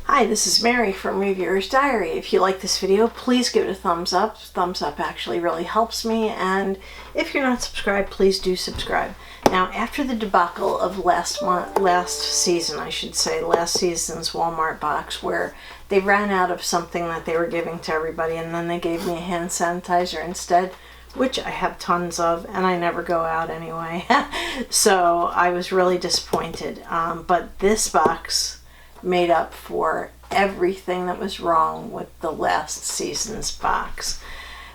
Hi, this is Mary from Reviewer's Diary. If you like this video, please give it a thumbs up. Thumbs up actually really helps me, and if you're not subscribed, please do subscribe. Now, after the debacle of last season's Walmart box, where they ran out of something that they were giving to everybody, and then they gave me a hand sanitizer instead, which I have tons of, and I never go out anyway. So I was really disappointed. But this box made up for everything that was wrong with the last season's box.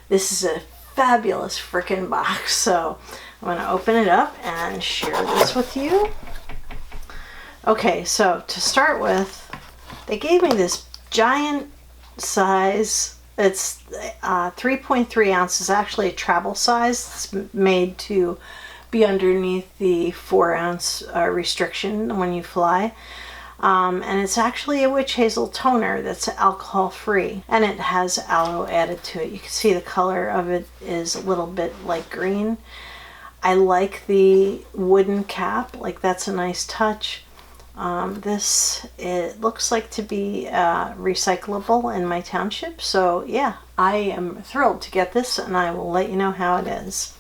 This is a fabulous freaking box, so I'm going to open it up and share this with you. Okay, so to start with, they gave me this giant size. It's 3.3 ounces, actually a travel size. It's made to be underneath the 4-ounce restriction when you fly. And it's actually a witch hazel toner that's alcohol free, and it has aloe added to it. You can see the color of it is a little bit light green. I like the wooden cap, like that's a nice touch. It looks like to be recyclable in my township, so yeah, I am thrilled to get this, and I will let you know how it is.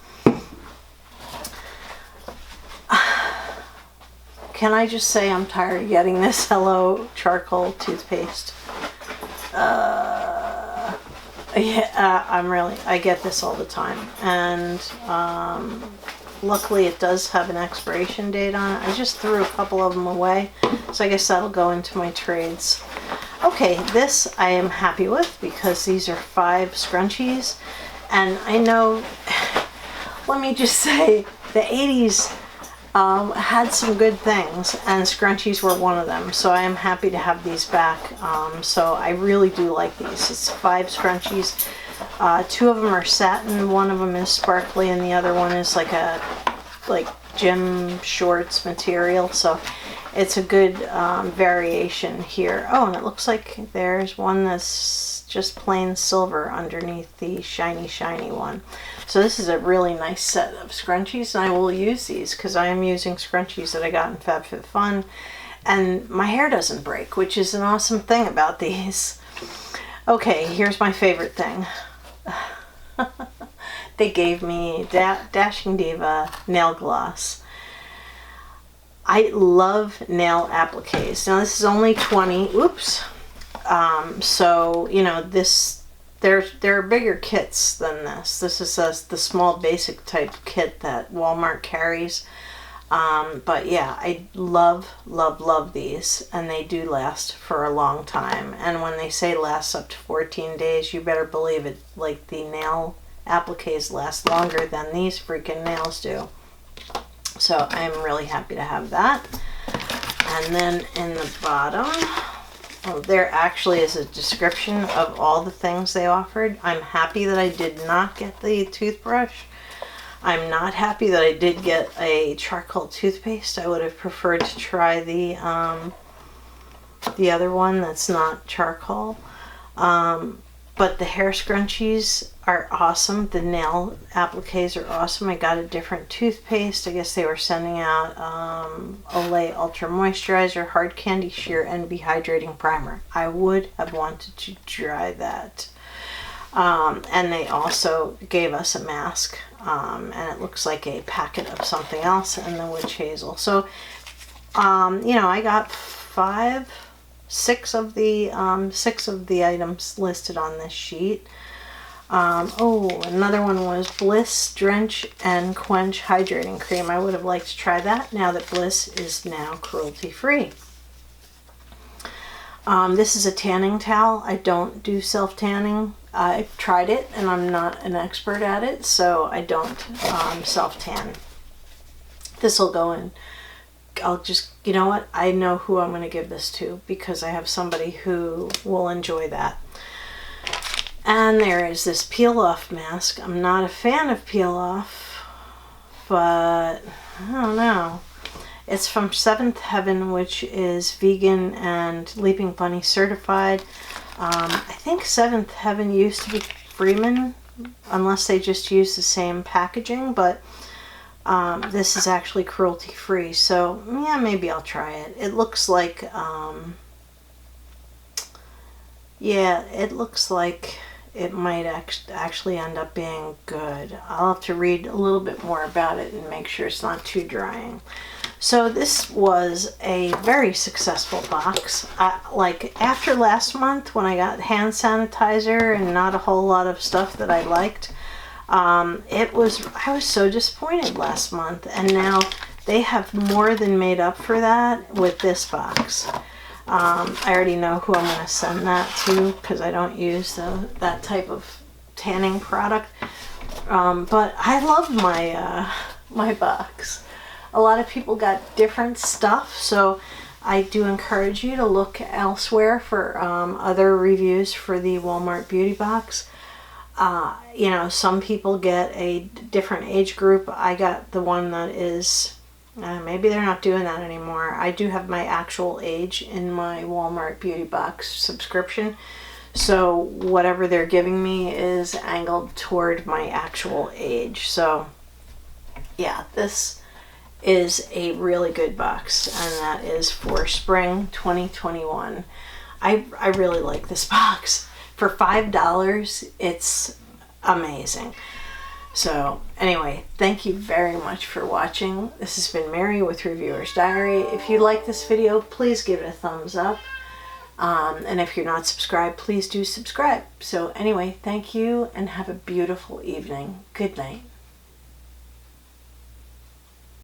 Can I just say I'm tired of getting this Hello charcoal toothpaste? I get this all the time, and luckily it does have an expiration date on it. I just threw a couple of them away, so I guess that'll go into my trades. Okay, this I am happy with because these are 5 scrunchies, and I know, let me just say, the 80s had some good things, and scrunchies were one of them, so I am happy to have these back. So I really do like these. It's 5 scrunchies. 2 of them are satin, one of them is sparkly, and the other one is like gym shorts material, so it's a good variation here. Oh, and it looks like there's one that's just plain silver underneath the shiny one. So this is a really nice set of scrunchies, and I will use these because I am using scrunchies that I got in FabFitFun, and my hair doesn't break, which is an awesome thing about these. Okay, here's my favorite thing. They gave me Dashing Diva nail gloss. I love nail appliques. Now this is only 20. Oops. So you know this. There are bigger kits than this. This is the small basic type kit that Walmart carries. But yeah, I love these, and they do last for a long time. And when they say lasts up to 14 days, you better believe it. Like, the nail appliques last longer than these freaking nails do. So I'm really happy to have that. And then in the bottom, there actually is a description of all the things they offered. I'm happy that I did not get the toothbrush. I'm not happy that I did get a charcoal toothpaste. I would have preferred to try the other one that's not charcoal. But the hair scrunchies are awesome. The nail appliques are awesome. I got a different toothpaste. I guess they were sending out Olay Ultra Moisturizer, Hard Candy Sheer, and Hydrating Primer. I would have wanted to try that. And they also gave us a mask, and it looks like a packet of something else, and the witch hazel. So, you know, I got 6 of the items listed on this sheet. Another one was Bliss Drench and Quench Hydrating Cream. I would have liked to try that now that Bliss is now cruelty free. This is a tanning towel. I don't do self-tanning. I've tried it, and I'm not an expert at it, so I don't self-tan. This will go in. I'll just, you know what? I know who I'm going to give this to because I have somebody who will enjoy that. And there is this peel-off mask. I'm not a fan of peel-off, but I don't know. It's from Seventh Heaven, which is vegan and Leaping Bunny certified. I think Seventh Heaven used to be Freeman, unless they just use the same packaging, but this is actually cruelty free, so yeah, maybe I'll try it. It looks like Yeah, it looks like it might actually end up being good. I'll have to read a little bit more about it and make sure it's not too drying. So this was a very successful box. Like after last month when I got hand sanitizer and not a whole lot of stuff that I liked, I was so disappointed last month, and now they have more than made up for that with this box. I already know who I'm going to send that to because I don't use that type of tanning product. But I love my box. A lot of people got different stuff, so I do encourage you to look elsewhere for other reviews for the Walmart Beauty Box. You know, some people get a different age group. I got the one that is, maybe they're not doing that anymore. I do have my actual age in my Walmart Beauty Box subscription. So whatever they're giving me is angled toward my actual age. So yeah, this is a really good box, and that is for spring 2021. I really like this box. For $5, it's amazing. So anyway, thank you very much for watching. This has been Mary with Reviewer's Diary. If you like this video, please give it a thumbs up. And if you're not subscribed, please do subscribe. So anyway, thank you and have a beautiful evening. Good night.